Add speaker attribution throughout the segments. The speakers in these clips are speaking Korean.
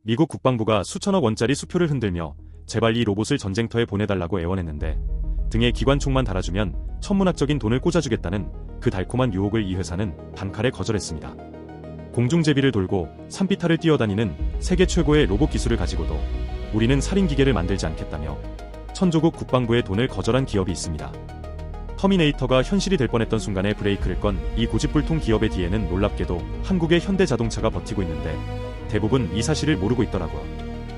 Speaker 1: 미국 국방부가 수천억 원짜리 수표를 흔들며 제발 이 로봇을 전쟁터에 보내달라고 애원했는데 등에 기관총만 달아주면 천문학적인 돈을 꽂아주겠다는 그 달콤한 유혹을 이 회사는 단칼에 거절했습니다. 공중제비를 돌고 산비탈을 뛰어다니는 세계 최고의 로봇 기술을 가지고도 우리는 살인기계를 만들지 않겠다며 천조국 국방부의 돈을 거절한 기업이 있습니다. 터미네이터가 현실이 될 뻔했던 순간에 브레이크를 건 이 고집불통 기업의 뒤에는 놀랍게도 한국의 현대자동차가 버티고 있는데 대부분 이 사실을 모르고 있더라고요.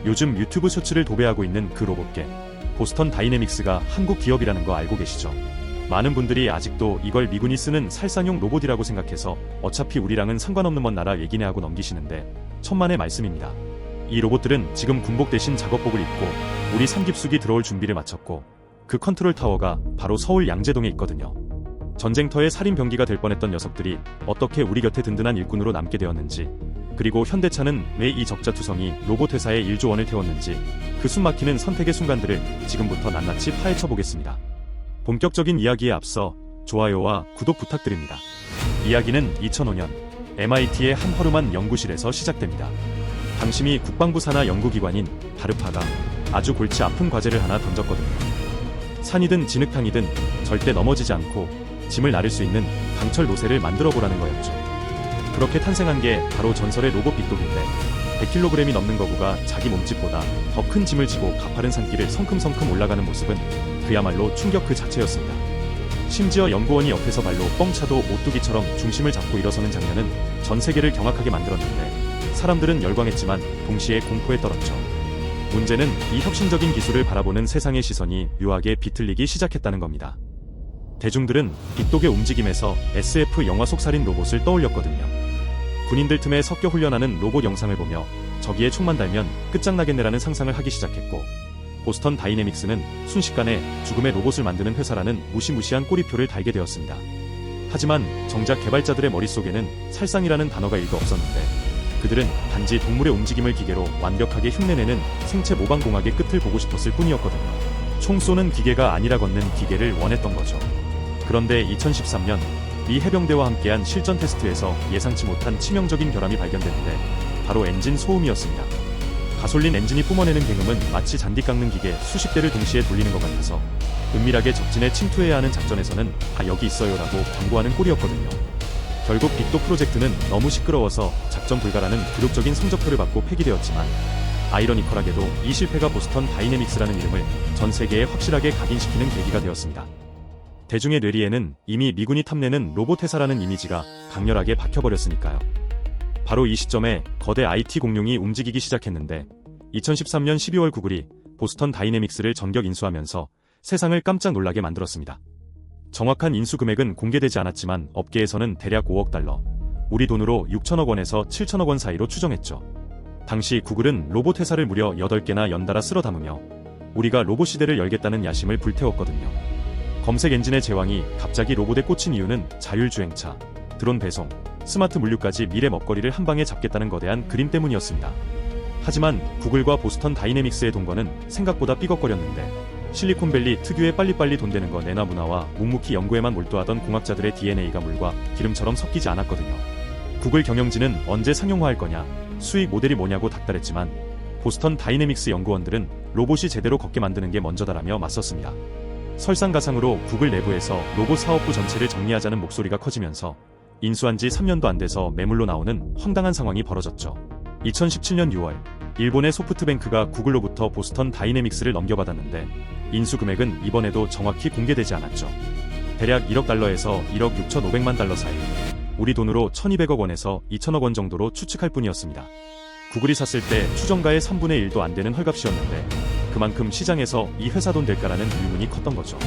Speaker 1: 요즘 유튜브 쇼츠를 도배하고 있는 그 로봇계 보스턴 다이내믹스가 한국 기업이라는 거 알고 계시죠? 많은 분들이 아직도 이걸 미군이 쓰는 살상용 로봇이라고 생각해서 어차피 우리랑은 상관없는 먼 나라 얘기네 하고 넘기시는데 천만의 말씀입니다. 이 로봇들은 지금 군복 대신 작업복을 입고 우리 삼깁숙이 들어올 준비를 마쳤고 그 컨트롤 타워가 바로 서울 양재동에 있거든요. 전쟁터의 살인 병기가 될 뻔했던 녀석들이 어떻게 우리 곁에 든든한 일꾼으로 남게 되었는지, 그리고 현대차는 왜 이 적자투성이 로봇 회사에 1조 원을 태웠는지 그 숨막히는 선택의 순간들을 지금부터 낱낱이 파헤쳐 보겠습니다. 본격적인 이야기에 앞서 좋아요와 구독 부탁드립니다. 이야기는 2005년 MIT의 한 허름한 연구실에서 시작됩니다. 당시미 국방부 산하 연구기관인 다르파가 아주 골치 아픈 과제를 하나 던졌거든요. 산이든 진흙탕이든 절대 넘어지지 않고 짐을 나를 수 있는 강철 노새를 만들어 보라는 거였죠. 그렇게 탄생한 게 바로 전설의 로봇 빅독인데 100kg이 넘는 거구가 자기 몸집보다 더 큰 짐을 지고 가파른 산길을 성큼성큼 올라가는 모습은 그야말로 충격 그 자체였습니다. 심지어 연구원이 옆에서 발로 뻥 차도 오뚜기처럼 중심을 잡고 일어서는 장면은 전 세계를 경악하게 만들었는데 사람들은 열광했지만 동시에 공포에 떨었죠. 문제는 이 혁신적인 기술을 바라보는 세상의 시선이 묘하게 비틀리기 시작했다는 겁니다. 대중들은 빅독의 움직임에서 SF 영화 속 살인 로봇을 떠올렸거든요. 군인들 틈에 섞여 훈련하는 로봇 영상을 보며 저기에 총만 달면 끝장나겠네라는 상상을 하기 시작했고, 보스턴 다이내믹스는 순식간에 죽음의 로봇을 만드는 회사라는 무시무시한 꼬리표를 달게 되었습니다. 하지만 정작 개발자들의 머릿속에는 살상이라는 단어가 1도 없었는데 그들은 단지 동물의 움직임을 기계로 완벽하게 흉내내는 생체 모방공학의 끝을 보고 싶었을 뿐이었거든요. 총 쏘는 기계가 아니라 걷는 기계를 원했던 거죠. 그런데 2013년 미 해병대와 함께한 실전 테스트에서 예상치 못한 치명적인 결함이 발견됐는데 바로 엔진 소음이었습니다. 가솔린 엔진이 뿜어내는 굉음은 마치 잔디 깎는 기계 수십 대를 동시에 돌리는 것 같아서 은밀하게 적진에 침투해야 하는 작전에서는 다 여기 있어요라고 광고하는 꼴이었거든요. 결국 빅독 프로젝트는 너무 시끄러워서 작전 불가라는 굴욕적인 성적표를 받고 폐기되었지만 아이러니컬하게도 이 실패가 보스턴 다이내믹스라는 이름을 전 세계에 확실하게 각인시키는 계기가 되었습니다. 대중의 뇌리에는 이미 미군이 탐내는 로봇 회사라는 이미지가 강렬하게 박혀버렸으니까요. 바로 이 시점에 거대 IT 공룡이 움직이기 시작했는데 2013년 12월 구글이 보스턴 다이내믹스를 전격 인수하면서 세상을 깜짝 놀라게 만들었습니다. 정확한 인수 금액은 공개되지 않았지만 업계에서는 대략 5억 달러, 우리 돈으로 6천억 원에서 7천억 원 사이로 추정했죠. 당시 구글은 로봇 회사를 무려 8개나 연달아 쓸어 담으며 우리가 로봇 시대를 열겠다는 야심을 불태웠거든요. 검색 엔진의 제왕이 갑자기 로봇에 꽂힌 이유는 자율주행차, 드론 배송, 스마트 물류까지 미래 먹거리를 한 방에 잡겠다는 거대한 그림 때문이었습니다. 하지만 구글과 보스턴 다이내믹스의 동거는 생각보다 삐걱거렸는데 실리콘밸리 특유의 빨리빨리 돈 되는 거 내놔 문화와 묵묵히 연구에만 몰두하던 공학자들의 DNA가 물과 기름처럼 섞이지 않았거든요. 구글 경영진은 언제 상용화할 거냐, 수익 모델이 뭐냐고 닥달했지만 보스턴 다이내믹스 연구원들은 로봇이 제대로 걷게 만드는 게 먼저다라며 맞섰습니다. 설상가상으로 구글 내부에서 로봇 사업부 전체를 정리하자는 목소리가 커지면서 인수한 지 3년도 안 돼서 매물로 나오는 황당한 상황이 벌어졌죠. 2017년 6월 일본의 소프트뱅크가 구글로부터 보스턴 다이내믹스를 넘겨받았는데 인수 금액은 이번에도 정확히 공개되지 않았죠. 대략 1억 달러에서 1억 6,500만 달러 사이, 우리 돈으로 1,200억 원에서 2천억 원 정도로 추측할 뿐이었습니다. 구글이 샀을 때 추정가의 3분의 1도 안 되는 헐값이었는데 그만큼 시장에서 이 회사 돈 될까라는 의문이 컸던 거죠.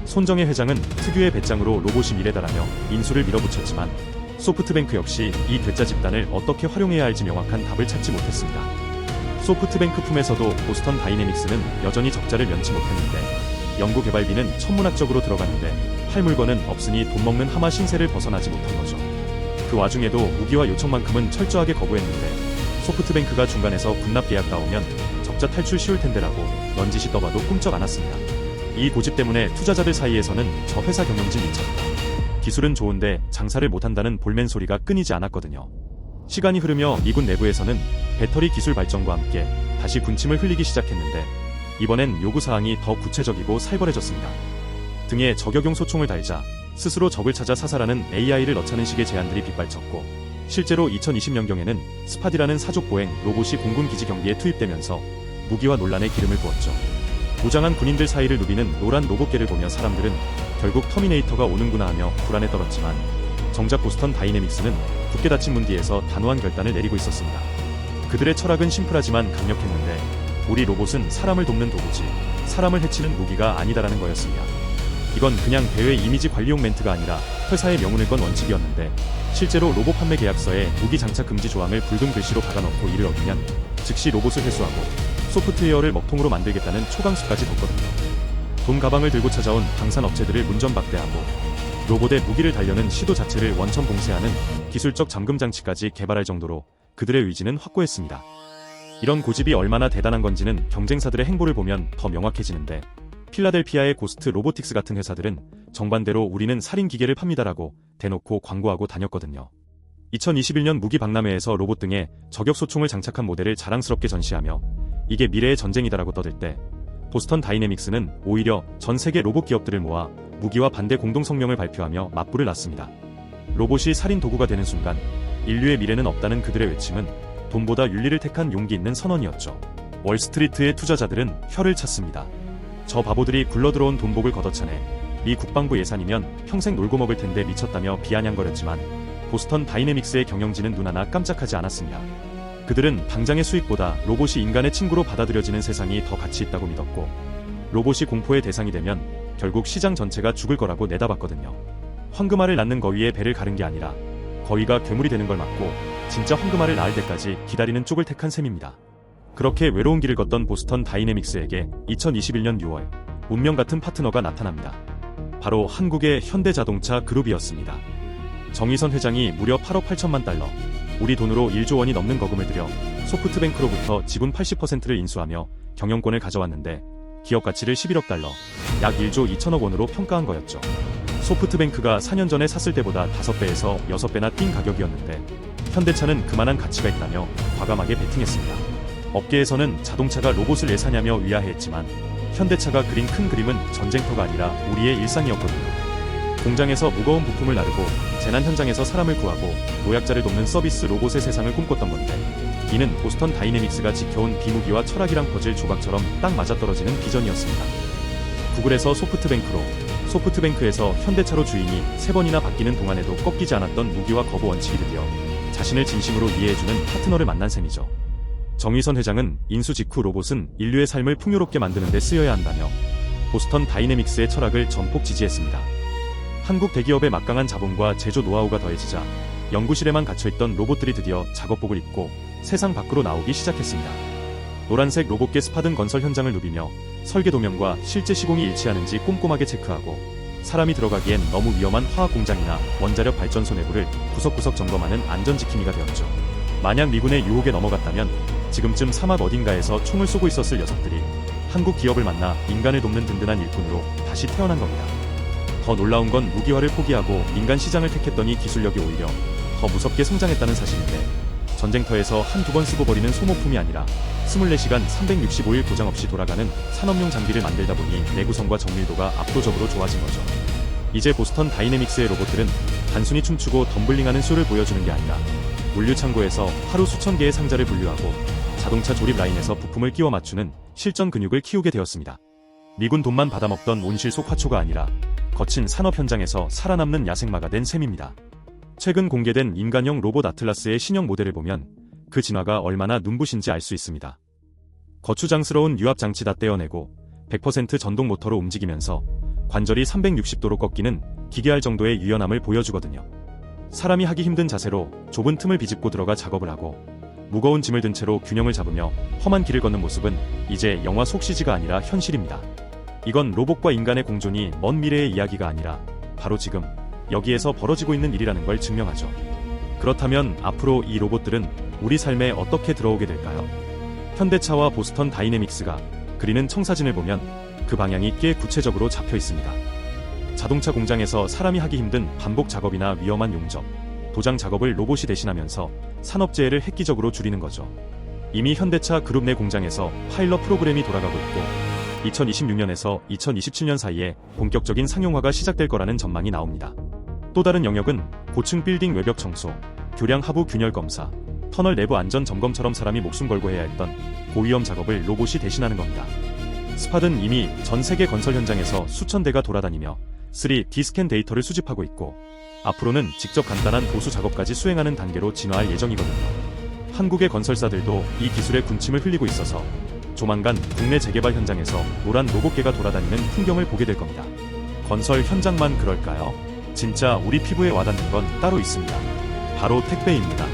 Speaker 1: 손정혜 회장은 특유의 배짱으로 로봇이 미래다라며 인수를 밀어붙였지만 소프트뱅크 역시 이 괴짜 집단을 어떻게 활용해야 할지 명확한 답을 찾지 못했습니다. 소프트뱅크 품에서도 보스턴 다이내믹스는 여전히 적자를 면치 못했는데 연구개발비는 천문학적으로 들어가는데 할 물건은 없으니 돈 먹는 하마 신세를 벗어나지 못한 거죠. 그 와중에도 우기와 요청만큼은 철저하게 거부했는데 소프트뱅크가 중간에서 군납 계약 나오면 적자 탈출 쉬울 텐데라고 넌지시 떠봐도 꿈쩍 않았습니다. 이 고집 때문에 투자자들 사이에서는 저 회사 경영진 미쳤다, 기술은 좋은데 장사를 못한다는 볼멘 소리가 끊이지 않았거든요. 시간이 흐르며 미군 내부에서는 배터리 기술 발전과 함께 다시 군침을 흘리기 시작했는데 이번엔 요구사항이 더 구체적이고 살벌해졌습니다. 등에 저격용 소총을 달자 스스로 적을 찾아 사살하는 AI를 넣자는 식의 제안들이 빗발쳤고 실제로 2020년경에는 스파디라는 사족 보행 로봇이 공군 기지 경비에 투입되면서 무기화 논란에 기름을 부었죠. 무장한 군인들 사이를 누비는 노란 로봇계를 보며 사람들은 결국 터미네이터가 오는구나 하며 불안에 떨었지만 정작 보스턴 다이내믹스는 굳게 닫힌 문 뒤에서 단호한 결단을 내리고 있었습니다. 그들의 철학은 심플하지만 강력했는데 우리 로봇은 사람을 돕는 도구지 사람을 해치는 무기가 아니다라는 거였습니다. 이건 그냥 대회 이미지 관리용 멘트가 아니라 회사의 명운을 건 원칙이었는데 실제로 로봇 판매 계약서에 무기 장착 금지 조항을 붉은 글씨로 박아넣고 이를 어기면 즉시 로봇을 회수하고 소프트웨어를 먹통으로 만들겠다는 초강수까지 뒀거든요. 돈 가방을 들고 찾아온 방산 업체들을 문전박대하고 로봇에 무기를 달려는 시도 자체를 원천 봉쇄하는 기술적 잠금 장치까지 개발할 정도로 그들의 의지는 확고했습니다. 이런 고집이 얼마나 대단한 건지는 경쟁사들의 행보를 보면 더 명확해지는데 필라델피아의 고스트 로보틱스 같은 회사들은 정반대로 우리는 살인 기계를 팝니다라고 대놓고 광고하고 다녔거든요. 2021년 무기 박람회에서 로봇 등에 저격 소총을 장착한 모델을 자랑스럽게 전시하며 이게 미래의 전쟁이다라고 떠들 때 보스턴 다이내믹스는 오히려 전 세계 로봇 기업들을 모아 무기와 반대 공동 성명을 발표하며 맞불을 놨습니다. 로봇이 살인 도구가 되는 순간 인류의 미래는 없다는 그들의 외침은 돈보다 윤리를 택한 용기 있는 선언이었죠. 월스트리트의 투자자들은 혀를 찼습니다. 저 바보들이 굴러들어온 돈복을 걷어차네. 미 국방부 예산이면 평생 놀고 먹을 텐데 미쳤다며 비아냥거렸지만 보스턴 다이내믹스의 경영진은 눈 하나 깜짝하지 않았습니다. 그들은 당장의 수익보다 로봇이 인간의 친구로 받아들여지는 세상이 더 가치 있다고 믿었고 로봇이 공포의 대상이 되면 결국 시장 전체가 죽을 거라고 내다봤거든요. 황금알을 낳는 거위에 배를 가른 게 아니라 거위가 괴물이 되는 걸 막고 진짜 황금알을 낳을 때까지 기다리는 쪽을 택한 셈입니다. 그렇게 외로운 길을 걷던 보스턴 다이내믹스에게 2021년 6월 운명 같은 파트너가 나타납니다. 바로 한국의 현대자동차 그룹이었습니다. 정의선 회장이 무려 8억 8천만 달러, 우리 돈으로 1조 원이 넘는 거금을 들여 소프트뱅크로부터 지분 80%를 인수하며 경영권을 가져왔는데 기업 가치를 11억 달러, 약 1조 2천억 원으로 평가한 거였죠. 소프트뱅크가 4년 전에 샀을 때보다 5배에서 6배나 뛴 가격이었는데 현대차는 그만한 가치가 있다며 과감하게 베팅했습니다. 업계에서는 자동차가 로봇을 왜 사냐며 위화했지만 현대차가 그린 큰 그림은 전쟁터가 아니라 우리의 일상이었거든요. 공장에서 무거운 부품을 나르고 재난 현장에서 사람을 구하고 노약자를 돕는 서비스 로봇의 세상을 꿈꿨던 건데 이는 보스턴 다이내믹스가 지켜온 비무기와 철학이랑 퍼즐 조각처럼 딱 맞아떨어지는 비전이었습니다. 구글에서 소프트뱅크로, 소프트뱅크에서 현대차로 주인이 3번이나 바뀌는 동안에도 꺾이지 않았던 무기와 거부 원칙이 드디어 자신을 진심으로 이해해주는 파트너를 만난 셈이죠. 정의선 회장은 인수 직후 로봇은 인류의 삶을 풍요롭게 만드는 데 쓰여야 한다며 보스턴 다이내믹스의 철학을 전폭 지지했습니다. 한국 대기업의 막강한 자본과 제조 노하우가 더해지자 연구실에만 갇혀있던 로봇들이 드디어 작업복을 입고 세상 밖으로 나오기 시작했습니다. 노란색 로봇계 스파든 건설 현장을 누비며 설계 도면과 실제 시공이 일치하는지 꼼꼼하게 체크하고 사람이 들어가기엔 너무 위험한 화학 공장이나 원자력 발전소 내부를 구석구석 점검하는 안전지킴이가 되었죠. 만약 미군의 유혹에 넘어갔다면 지금쯤 사막 어딘가에서 총을 쏘고 있었을 녀석들이 한국 기업을 만나 인간을 돕는 든든한 일꾼으로 다시 태어난 겁니다. 더 놀라운 건 무기화를 포기하고 민간 시장을 택했더니 기술력이 오히려 더 무섭게 성장했다는 사실인데 전쟁터에서 한두 번 쓰고 버리는 소모품이 아니라 24시간 365일 고장 없이 돌아가는 산업용 장비를 만들다 보니 내구성과 정밀도가 압도적으로 좋아진 거죠. 이제 보스턴 다이내믹스의 로봇들은 단순히 춤추고 덤블링하는 쇼를 보여주는 게 아니라 물류창고에서 하루 수천 개의 상자를 분류하고 자동차 조립 라인에서 부품을 끼워 맞추는 실전 근육을 키우게 되었습니다. 미군 돈만 받아먹던 온실 속 화초가 아니라 거친 산업 현장에서 살아남는 야생마가 된 셈입니다. 최근 공개된 인간형 로봇 아틀라스의 신형 모델을 보면 그 진화가 얼마나 눈부신지 알 수 있습니다. 거추장스러운 유압 장치 다 떼어내고 100% 전동 모터로 움직이면서 관절이 360도로 꺾이는 기괴할 정도의 유연함을 보여주거든요. 사람이 하기 힘든 자세로 좁은 틈을 비집고 들어가 작업을 하고 무거운 짐을 든 채로 균형을 잡으며 험한 길을 걷는 모습은 이제 영화 속 CG가 아니라 현실입니다. 이건 로봇과 인간의 공존이 먼 미래의 이야기가 아니라 바로 지금 여기에서 벌어지고 있는 일이라는 걸 증명하죠. 그렇다면 앞으로 이 로봇들은 우리 삶에 어떻게 들어오게 될까요? 현대차와 보스턴 다이내믹스가 그리는 청사진을 보면 그 방향이 꽤 구체적으로 잡혀 있습니다. 자동차 공장에서 사람이 하기 힘든 반복 작업이나 위험한 용접, 도장 작업을 로봇이 대신하면서 산업재해를 획기적으로 줄이는 거죠. 이미 현대차 그룹 내 공장에서 파일럿 프로그램이 돌아가고 있고 2026년에서 2027년 사이에 본격적인 상용화가 시작될 거라는 전망이 나옵니다. 또 다른 영역은 고층 빌딩 외벽 청소, 교량 하부 균열 검사, 터널 내부 안전 점검처럼 사람이 목숨 걸고 해야 했던 고위험 작업을 로봇이 대신하는 겁니다. 스팟은 이미 전 세계 건설 현장에서 수천 대가 돌아다니며 3D 스캔 데이터를 수집하고 있고 앞으로는 직접 간단한 보수 작업까지 수행하는 단계로 진화할 예정이거든요. 한국의 건설사들도 이 기술에 군침을 흘리고 있어서 조만간 국내 재개발 현장에서 노란 로봇개가 돌아다니는 풍경을 보게 될 겁니다. 건설 현장만 그럴까요? 진짜 우리 피부에 와닿는 건 따로 있습니다. 바로 택배입니다.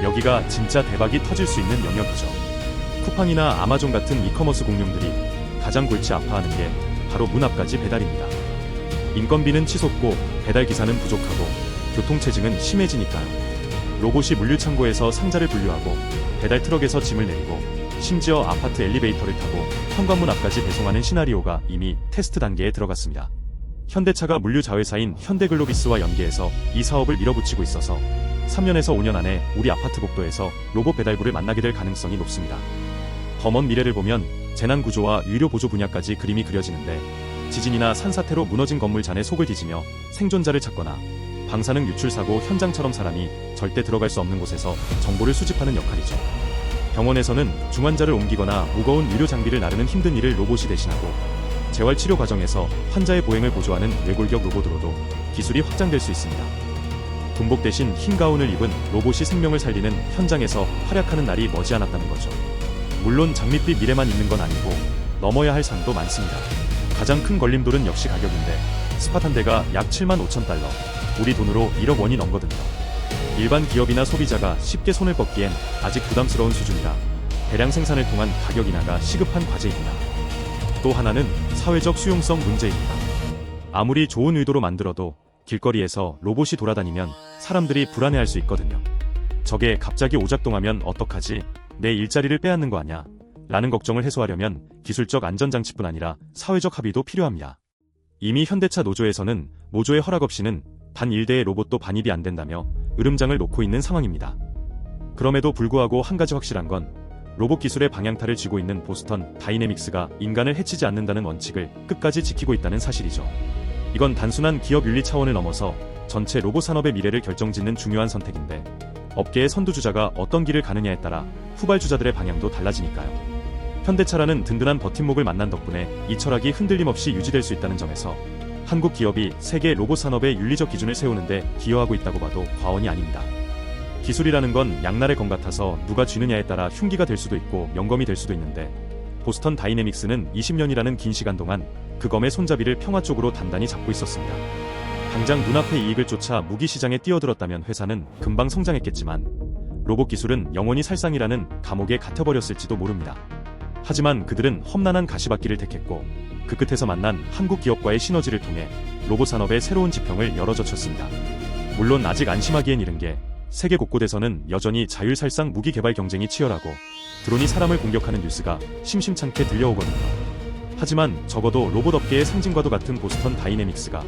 Speaker 1: 여기가 진짜 대박이 터질 수 있는 영역이죠. 쿠팡이나 아마존 같은 이커머스 공룡들이 가장 골치 아파하는 게 바로 문 앞까지 배달입니다. 인건비는 치솟고 배달 기사는 부족하고 교통체증은 심해지니까요. 로봇이 물류창고에서 상자를 분류하고 배달 트럭에서 짐을 내리고 심지어 아파트 엘리베이터를 타고 현관문 앞까지 배송하는 시나리오가 이미 테스트 단계에 들어갔습니다. 현대차가 물류 자회사인 현대글로비스와 연계해서 이 사업을 밀어붙이고 있어서 3년에서 5년 안에 우리 아파트 복도에서 로봇 배달부를 만나게 될 가능성이 높습니다. 더 먼 미래를 보면 재난 구조와 의료 보조 분야까지 그림이 그려지는데 지진이나 산사태로 무너진 건물 잔에 속을 뒤지며 생존자를 찾거나 방사능 유출 사고 현장처럼 사람이 절대 들어갈 수 없는 곳에서 정보를 수집하는 역할이죠. 병원에서는 중환자를 옮기거나 무거운 의료 장비를 나르는 힘든 일을 로봇이 대신하고 재활치료 과정에서 환자의 보행을 보조하는 외골격 로봇으로도 기술이 확장될 수 있습니다. 군복 대신 흰 가운을 입은 로봇이 생명을 살리는 현장에서 활약하는 날이 머지않았다는 거죠. 물론 장밋빛 미래만 있는 건 아니고 넘어야 할 산도 많습니다. 가장 큰 걸림돌은 역시 가격인데 스팟 한 대가 약 75,000달러, 우리 돈으로 1억 원이 넘거든요. 일반 기업이나 소비자가 쉽게 손을 뻗기엔 아직 부담스러운 수준이라 대량 생산을 통한 가격 인하가 시급한 과제입니다. 또 하나는 사회적 수용성 문제입니다. 아무리 좋은 의도로 만들어도 길거리에서 로봇이 돌아다니면 사람들이 불안해할 수 있거든요. 저게 갑자기 오작동하면 어떡하지? 내 일자리를 빼앗는 거 아냐? 라는 걱정을 해소하려면 기술적 안전장치뿐 아니라 사회적 합의도 필요합니다. 이미 현대차 노조에서는 노조의 허락 없이는 단 1대의 로봇도 반입이 안 된다며 으름장을 놓고 있는 상황입니다. 그럼에도 불구하고 한 가지 확실한 건 로봇 기술의 방향타를 쥐고 있는 보스턴 다이내믹스가 인간을 해치지 않는다는 원칙을 끝까지 지키고 있다는 사실이죠. 이건 단순한 기업 윤리 차원을 넘어서 전체 로봇 산업의 미래를 결정짓는 중요한 선택인데 업계의 선두주자가 어떤 길을 가느냐에 따라 후발주자들의 방향도 달라지니까요. 현대차라는 든든한 버팀목을 만난 덕분에 이 철학이 흔들림 없이 유지될 수 있다는 점에서 한국 기업이 세계 로봇 산업의 윤리적 기준을 세우는데 기여하고 있다고 봐도 과언이 아닙니다. 기술이라는 건 양날의 검 같아서 누가 쥐느냐에 따라 흉기가 될 수도 있고 영검이 될 수도 있는데 보스턴 다이내믹스는 20년이라는 긴 시간 동안 그 검의 손잡이를 평화 쪽으로 단단히 잡고 있었습니다. 당장 눈앞의 이익을 쫓아 무기 시장에 뛰어들었다면 회사는 금방 성장했겠지만 로봇 기술은 영원히 살상이라는 감옥에 갇혀버렸을지도 모릅니다. 하지만 그들은 험난한 가시밭길을 택했고 그 끝에서 만난 한국 기업과의 시너지를 통해 로봇 산업의 새로운 지평을 열어젖혔습니다. 물론 아직 안심하기엔 이른 게 세계 곳곳에서는 여전히 자율살상 무기 개발 경쟁이 치열하고 드론이 사람을 공격하는 뉴스가 심심찮게 들려오거든요. 하지만 적어도 로봇 업계의 상징과도 같은 보스턴 다이내믹스가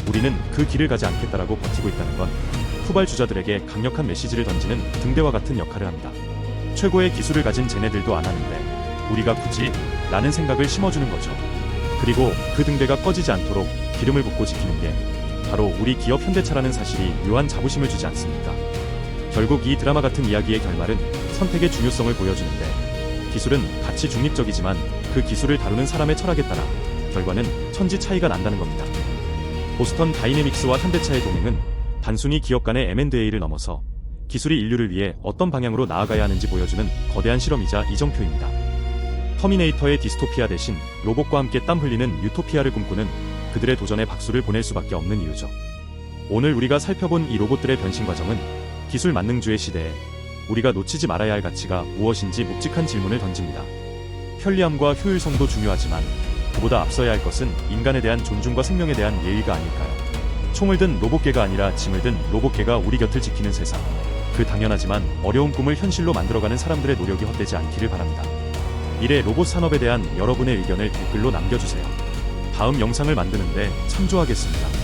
Speaker 1: 우리는 그 길을 가지 않겠다라고 버티고 있다는 건 후발주자들에게 강력한 메시지를 던지는 등대와 같은 역할을 합니다. 최고의 기술을 가진 쟤네들도 안 하는데 우리가 굳이? 라는 생각을 심어주는 거죠. 그리고 그 등대가 꺼지지 않도록 기름을 붓고 지키는 게 바로 우리 기업 현대차라는 사실이 묘한 자부심을 주지 않습니까? 결국 이 드라마 같은 이야기의 결말은 선택의 중요성을 보여주는데 기술은 가치 중립적이지만 그 기술을 다루는 사람의 철학에 따라 결과는 천지 차이가 난다는 겁니다. 보스턴 다이내믹스와 현대차의 동행은 단순히 기업 간의 M&A를 넘어서 기술이 인류를 위해 어떤 방향으로 나아가야 하는지 보여주는 거대한 실험이자 이정표입니다. 터미네이터의 디스토피아 대신 로봇과 함께 땀 흘리는 유토피아를 꿈꾸는 그들의 도전에 박수를 보낼 수밖에 없는 이유죠. 오늘 우리가 살펴본 이 로봇들의 변신 과정은 기술 만능주의 시대에 우리가 놓치지 말아야 할 가치가 무엇인지 묵직한 질문을 던집니다. 편리함과 효율성도 중요하지만 그보다 앞서야 할 것은 인간에 대한 존중과 생명에 대한 예의가 아닐까요? 총을 든 로봇개가 아니라 짐을 든 로봇개가 우리 곁을 지키는 세상. 그 당연하지만 어려운 꿈을 현실로 만들어가는 사람들의 노력이 헛되지 않기를 바랍니다. 미래 로봇 산업에 대한 여러분의 의견을 댓글로 남겨주세요. 다음 영상을 만드는데 참조하겠습니다.